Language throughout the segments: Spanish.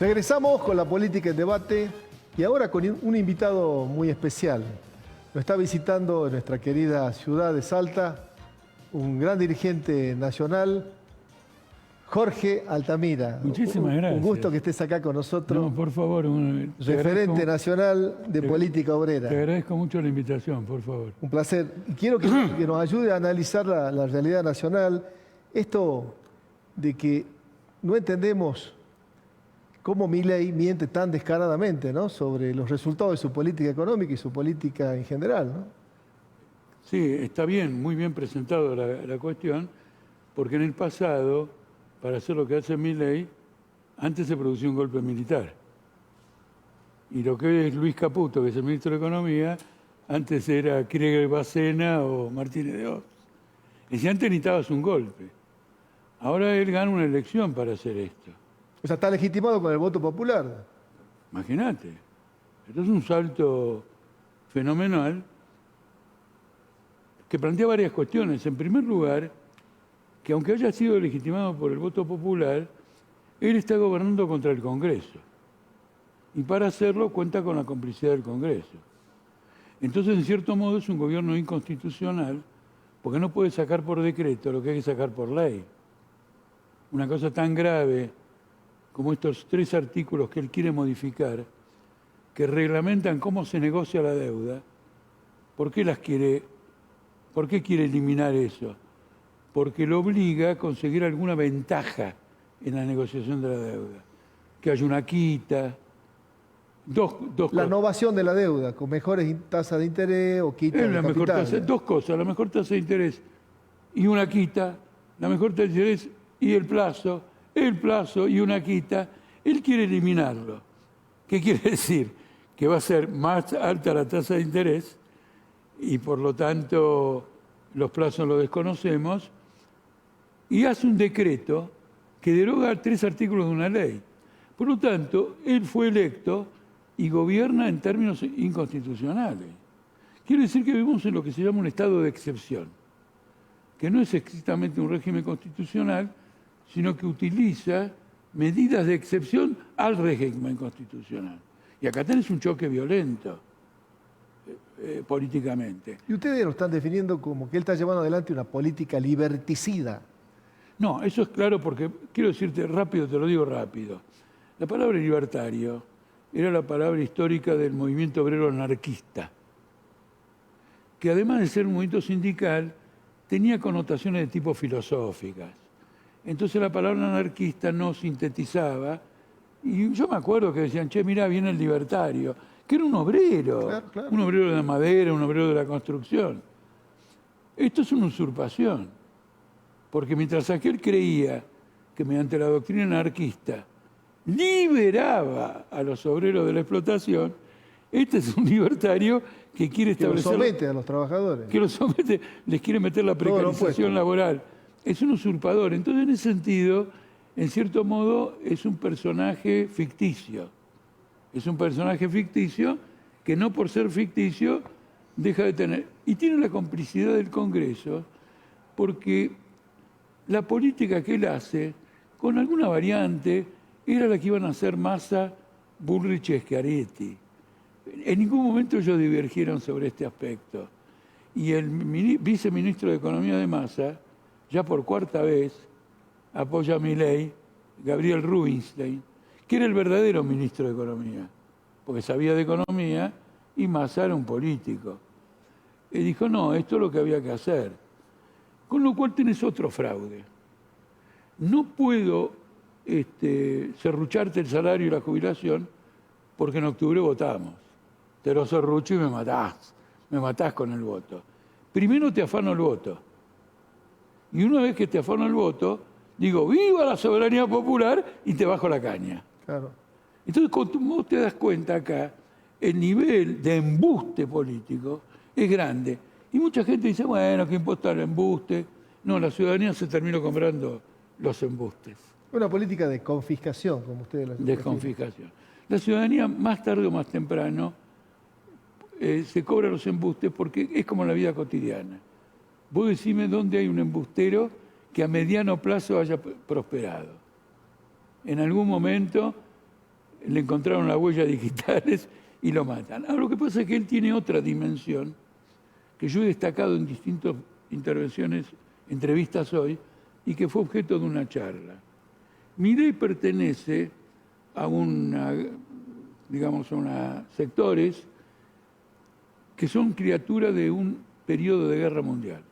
Regresamos con la política en debate y ahora con un invitado muy especial. Nos está visitando en nuestra querida ciudad de Salta un gran dirigente nacional, Jorge Altamira. Muchísimas gracias. Un gusto que estés acá con nosotros. No, por favor. Referente nacional de política obrera. Te agradezco mucho la invitación, por favor. Un placer. Y quiero que nos ayude a analizar la realidad nacional. Esto de que no entendemos cómo Milei miente tan descaradamente, ¿no?, sobre los resultados de su política económica y su política en general, ¿no? Sí, está bien, muy bien presentado la cuestión, porque en el pasado, para hacer lo que hace Milei, antes se produció un golpe militar. Y lo que es Luis Caputo, que es el ministro de Economía, antes era Krieger Bacena o Martínez de Oz. Y si antes necesitabas un golpe. Ahora él gana una elección para hacer esto. O sea, está legitimado con el voto popular. Imagínate. Esto es un salto fenomenal que plantea varias cuestiones. En primer lugar, que aunque haya sido legitimado por el voto popular, él está gobernando contra el Congreso. Y para hacerlo cuenta con la complicidad del Congreso. Entonces, en cierto modo, es un gobierno inconstitucional porque no puede sacar por decreto lo que hay que sacar por ley. Una cosa tan grave como estos 3 artículos que él quiere modificar, que reglamentan cómo se negocia la deuda. ¿Por qué quiere eliminar eso? Porque lo obliga a conseguir alguna ventaja en la negociación de la deuda. Que haya una quita, la innovación de la deuda, con mejores tasas de interés o quita de capital. Dos cosas, la mejor tasa de interés y una quita, la mejor tasa de interés y el plazo y una quita. Él quiere eliminarlo. ¿Qué quiere decir? Que va a ser más alta la tasa de interés y por lo tanto los plazos los desconocemos, y hace un decreto que deroga 3 artículos de una ley. Por lo tanto, él fue electo y gobierna en términos inconstitucionales. Quiere decir que vivimos en lo que se llama un estado de excepción, que no es estrictamente un régimen constitucional, sino que utiliza medidas de excepción al régimen constitucional. Y acá tenés un choque violento políticamente. Y ustedes lo están definiendo como que él está llevando adelante una política liberticida. No, eso es claro porque, quiero decirte rápido, te lo digo rápido. La palabra libertario era la palabra histórica del movimiento obrero anarquista, que además de ser un movimiento sindical, tenía connotaciones de tipo filosóficas. Entonces la palabra anarquista no sintetizaba, y yo me acuerdo que decían, che, mirá, viene el libertario, que era un obrero, claro. Un obrero de la madera, un obrero de la construcción. Esto es una usurpación, porque mientras aquel creía que mediante la doctrina anarquista liberaba a los obreros de la explotación, este es un libertario que quiere establecer... Que los somete a los trabajadores. Que los somete, les quiere meter la precarización laboral. Es un usurpador. Entonces, en ese sentido, en cierto modo, es un personaje ficticio. Es un personaje ficticio que no por ser ficticio deja de tener... Y tiene la complicidad del Congreso porque la política que él hace, con alguna variante, era la que iban a hacer Massa, Bullrich y Schiaretti. En ningún momento ellos divergieron sobre este aspecto. Y el viceministro de Economía de Massa, ya por 4ª vez, apoya a Milei, Gabriel Rubinstein, que era el verdadero ministro de Economía, porque sabía de economía y Massa era un político. Y dijo, no, esto es lo que había que hacer. Con lo cual tenés otro fraude. No puedo serrucharte el salario y la jubilación porque en octubre votamos. Te lo serrucho y me matás con el voto. Primero te afano el voto. Y una vez que te afano el voto, digo, ¡viva la soberanía popular! Y te bajo la caña. Claro. Entonces, cuando vos te das cuenta acá, el nivel de embuste político es grande. Y mucha gente dice, bueno, ¿qué importa el embuste? No, la ciudadanía se terminó comprando los embustes. Una política de confiscación, como ustedes lo de confiscación. La ciudadanía, más tarde o más temprano, se cobra los embustes porque es como la vida cotidiana. Vos decime dónde hay un embustero que a mediano plazo haya prosperado. En algún momento le encontraron las huellas digitales y lo matan. Ahora, lo que pasa es que él tiene otra dimensión que yo he destacado en distintas intervenciones, entrevistas hoy, y que fue objeto de una charla. Milei pertenece a sectores que son criaturas de un periodo de guerra mundial.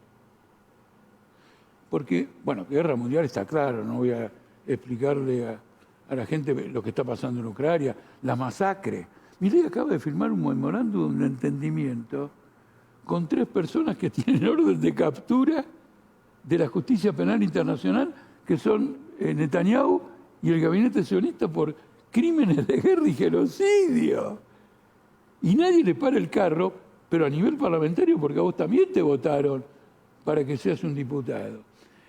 Porque, bueno, guerra mundial está claro, no voy a explicarle a la gente lo que está pasando en Ucrania, la masacre. Milei acaba de firmar un memorándum de entendimiento con 3 personas que tienen orden de captura de la Justicia Penal Internacional, que son Netanyahu y el gabinete sionista por crímenes de guerra y genocidio. Y nadie le para el carro, pero a nivel parlamentario, porque a vos también te votaron para que seas un diputado.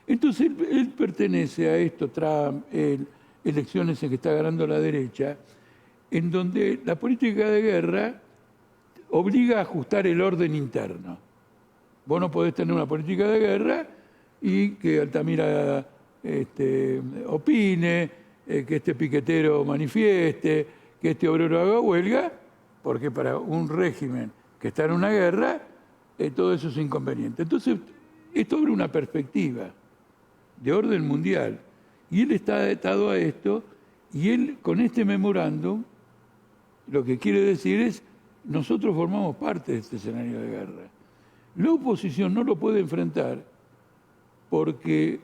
Entonces él pertenece a esto, Trump, elecciones en que está ganando la derecha, en donde la política de guerra obliga a ajustar el orden interno. Vos no podés tener una política de guerra y que Altamira opine, que este piquetero manifieste, que este obrero haga huelga, porque para un régimen que está en una guerra, todo eso es inconveniente. Entonces, esto abre una perspectiva de orden mundial. Y él está atado a esto, y él con este memorándum, lo que quiere decir es, nosotros formamos parte de este escenario de guerra. La oposición no lo puede enfrentar porque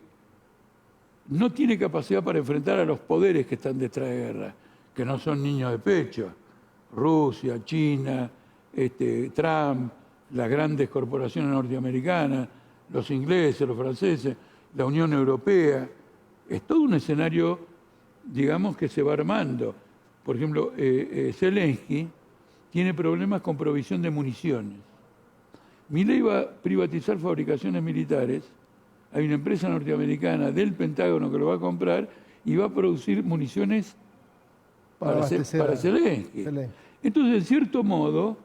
no tiene capacidad para enfrentar a los poderes que están detrás de guerra, que no son niños de pecho. Rusia, China, Trump, las grandes corporaciones norteamericanas, los ingleses, los franceses, la Unión Europea. Es todo un escenario, digamos, que se va armando. Por ejemplo, Zelensky tiene problemas con provisión de municiones. Milei va a privatizar fabricaciones militares. Hay una empresa norteamericana del Pentágono que lo va a comprar y va a producir municiones para Zelensky. Entonces, en cierto modo,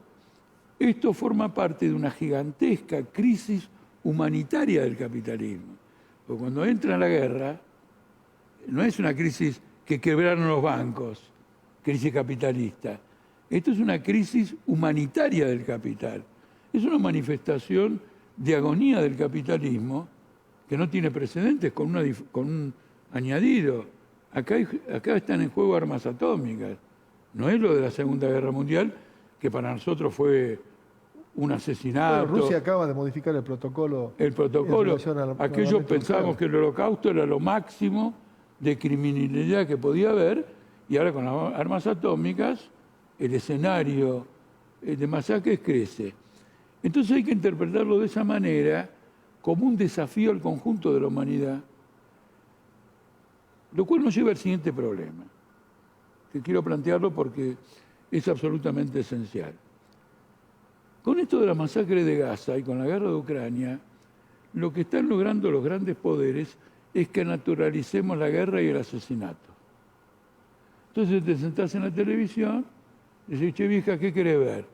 esto forma parte de una gigantesca crisis humanitaria del capitalismo. Porque cuando entra la guerra, no es una crisis que quebraron los bancos, crisis capitalista. Esto es una crisis humanitaria del capital. Es una manifestación de agonía del capitalismo que no tiene precedentes, con un añadido. Acá están en juego armas atómicas. No es lo de la Segunda Guerra Mundial, que para nosotros fue un asesinato. Bueno, Rusia acaba de modificar el protocolo. Aquellos pensábamos que el Holocausto era lo máximo de criminalidad que podía haber, y ahora con las armas atómicas el escenario de masacres crece. Entonces hay que interpretarlo de esa manera, como un desafío al conjunto de la humanidad, lo cual nos lleva al siguiente problema, que quiero plantearlo porque es absolutamente esencial. Con esto de la masacre de Gaza y con la guerra de Ucrania, lo que están logrando los grandes poderes es que naturalicemos la guerra y el asesinato. Entonces te sentás en la televisión y dices, che vieja, ¿qué querés ver?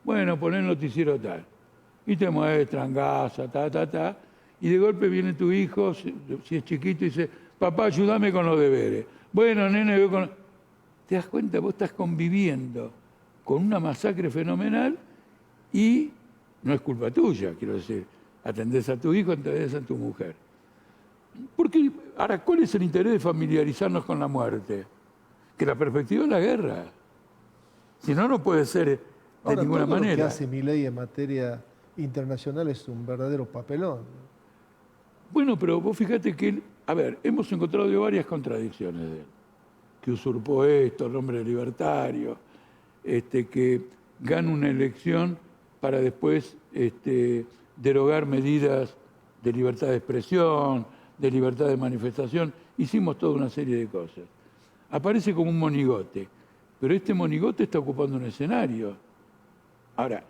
Bueno, poné el noticiero tal. Y te muestran Gaza, y de golpe viene tu hijo, si es chiquito, y dice, papá, ayúdame con los deberes. Bueno, nene, voy con... Te das cuenta, vos estás conviviendo con una masacre fenomenal y no es culpa tuya, quiero decir. Atendés a tu hijo, atendés a tu mujer. Porque, ahora, ¿cuál es el interés de familiarizarnos con la muerte? Que la perspectiva es la guerra. Si no, no puede ser de ninguna manera. Lo que hace Milei en materia internacional es un verdadero papelón. Bueno, pero vos fíjate que él, hemos encontrado varias contradicciones de él. Que usurpó esto, el hombre libertario, que gana una elección para después derogar medidas de libertad de expresión, de libertad de manifestación. Hicimos toda una serie de cosas. Aparece como un monigote, pero este monigote está ocupando un escenario. Ahora,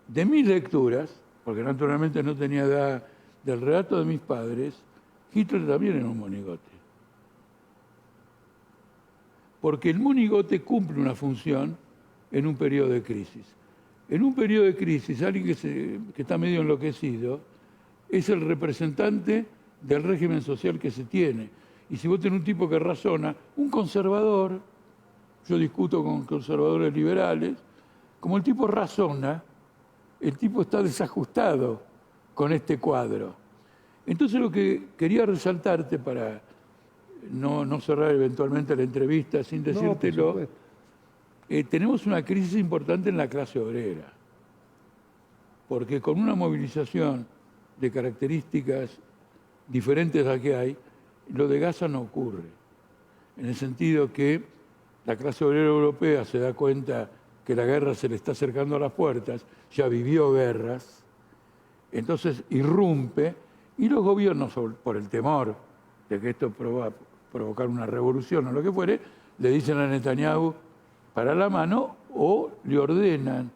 de mis lecturas, porque naturalmente no tenía edad, del relato de mis padres, Hitler también era un monigote. Porque el monigote cumple una función en un periodo de crisis. En un periodo de crisis, alguien que está medio enloquecido es el representante del régimen social que se tiene. Y si vos tenés un tipo que razona, un conservador, yo discuto con conservadores liberales, como el tipo razona, el tipo está desajustado con este cuadro. Entonces lo que quería resaltarte para no cerrar eventualmente la entrevista sin decírtelo, tenemos una crisis importante en la clase obrera, porque con una movilización de características diferentes a las que hay, lo de Gaza no ocurre, en el sentido que la clase obrera europea se da cuenta que la guerra se le está acercando a las puertas, ya vivió guerras, entonces irrumpe, y los gobiernos, por el temor de que esto provocar una revolución o lo que fuere, le dicen a Netanyahu para la mano o le ordenan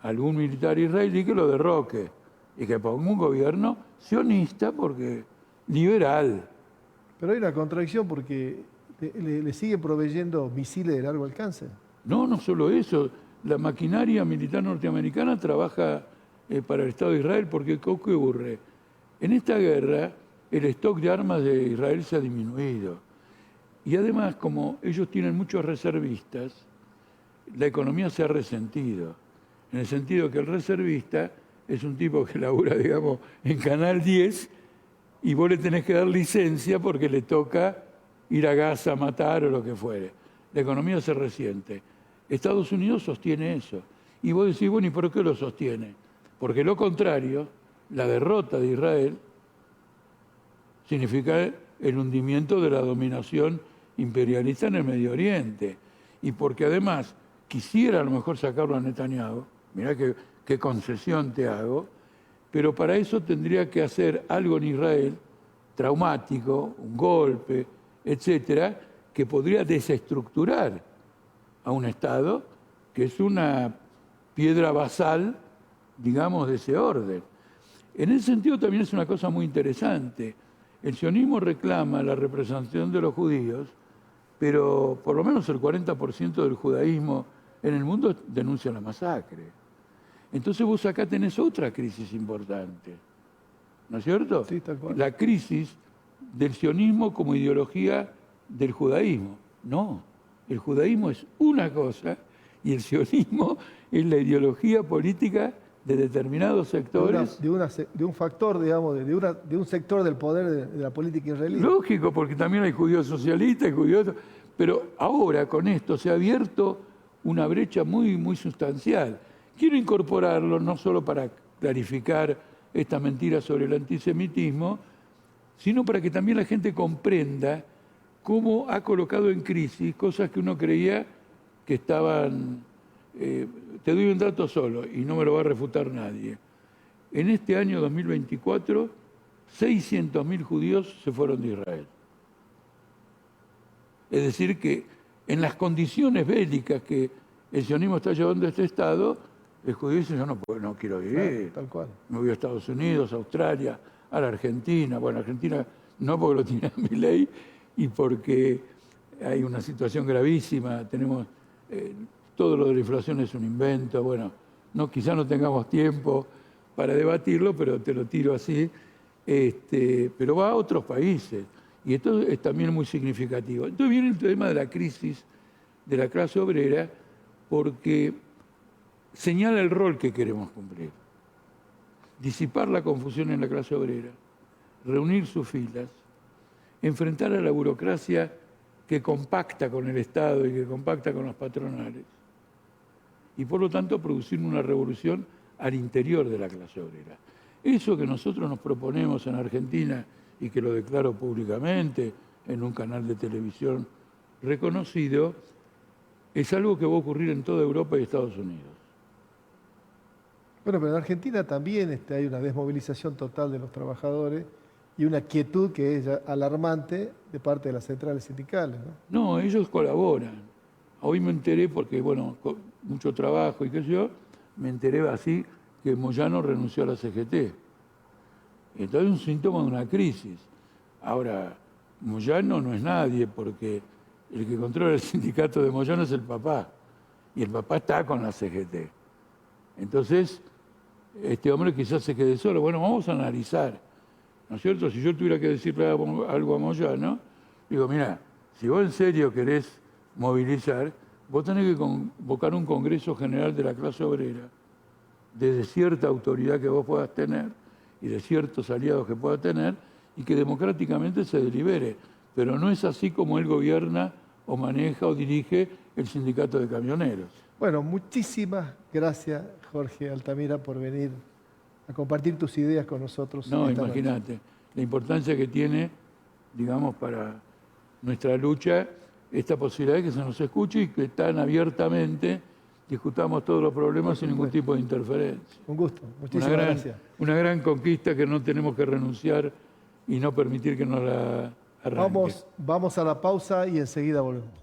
a algún militar israelí que lo derroque y que ponga un gobierno sionista porque liberal. Pero hay una contradicción porque le siguen proveyendo misiles de largo alcance. No solo eso. La maquinaria militar norteamericana trabaja para el Estado de Israel porque ¿qué ocurre? En esta guerra el stock de armas de Israel se ha disminuido. Y además, como ellos tienen muchos reservistas, la economía se ha resentido. En el sentido que el reservista es un tipo que labura, digamos, en Canal 10 y vos le tenés que dar licencia porque le toca ir a Gaza a matar o lo que fuere. La economía se resiente. Estados Unidos sostiene eso. Y vos decís, bueno, ¿y por qué lo sostiene? Porque lo contrario, la derrota de Israel significa el hundimiento de la dominación imperialista en el Medio Oriente. Y porque además quisiera a lo mejor sacarlo a Netanyahu, mirá qué concesión te hago, pero para eso tendría que hacer algo en Israel traumático, un golpe, etcétera, que podría desestructurar a un Estado que es una piedra basal, digamos, de ese orden. En ese sentido también es una cosa muy interesante. El sionismo reclama la representación de los judíos, pero por lo menos el 40% del judaísmo en el mundo denuncia la masacre. Entonces vos acá tenés otra crisis importante, ¿no es cierto? Sí, tal cual. La crisis del sionismo como ideología del judaísmo. No, el judaísmo es una cosa y el sionismo es la ideología política de determinados sectores. De un factor, digamos, de un sector del poder de la política israelí. Lógico, porque también hay judíos socialistas, judíos... Pero ahora con esto se ha abierto una brecha muy, muy sustancial. Quiero incorporarlo no solo para clarificar esta mentira sobre el antisemitismo, sino para que también la gente comprenda cómo ha colocado en crisis cosas que uno creía que estaban... te doy un dato solo y no me lo va a refutar nadie. En este año 2024, 600.000 judíos se fueron de Israel. Es decir, que en las condiciones bélicas que el sionismo está llevando a este Estado, el judío dice, yo no quiero vivir. Tal cual. Me voy a Estados Unidos, a Australia, a la Argentina. Bueno, Argentina no porque lo tiene Milei y porque hay una situación gravísima. Tenemos todo lo de la inflación es un invento. Bueno, quizá no tengamos tiempo para debatirlo, pero te lo tiro así. Pero va a otros países. Y esto es también muy significativo. Entonces viene el tema de la crisis de la clase obrera porque señala el rol que queremos cumplir. Disipar la confusión en la clase obrera, reunir sus filas, enfrentar a la burocracia que compacta con el Estado y que compacta con los patronales y por lo tanto producir una revolución al interior de la clase obrera. Eso que nosotros nos proponemos en Argentina y que lo declaro públicamente en un canal de televisión reconocido, es algo que va a ocurrir en toda Europa y Estados Unidos. Bueno, pero en Argentina también hay una desmovilización total de los trabajadores y una quietud que es alarmante de parte de las centrales sindicales, ¿no? No, ellos colaboran. Hoy me enteré porque, bueno, con mucho trabajo y qué sé yo, me enteré así que Moyano renunció a la CGT. Entonces es un síntoma de una crisis. Ahora, Moyano no es nadie porque el que controla el sindicato de Moyano es el papá. Y el papá está con la CGT. Entonces, este hombre quizás se quede solo. Bueno, vamos a analizar, ¿no es cierto? Si yo tuviera que decirle algo a Moyano, digo, mira, si vos en serio querés movilizar, vos tenés que convocar un Congreso General de la clase obrera, desde cierta autoridad que vos puedas tener y de ciertos aliados que puedas tener, y que democráticamente se delibere. Pero no es así como él gobierna o maneja o dirige el sindicato de camioneros. Bueno, muchísimas gracias, Jorge Altamira, por venir a compartir tus ideas con nosotros. No, imagínate, la importancia que tiene, digamos, para nuestra lucha, esta posibilidad de que se nos escuche y que tan abiertamente discutamos todos los problemas sin ningún tipo de interferencia. Un gusto, muchísimas gracias. Una gran conquista que no tenemos que renunciar y no permitir que nos la arranque. Vamos a la pausa y enseguida volvemos.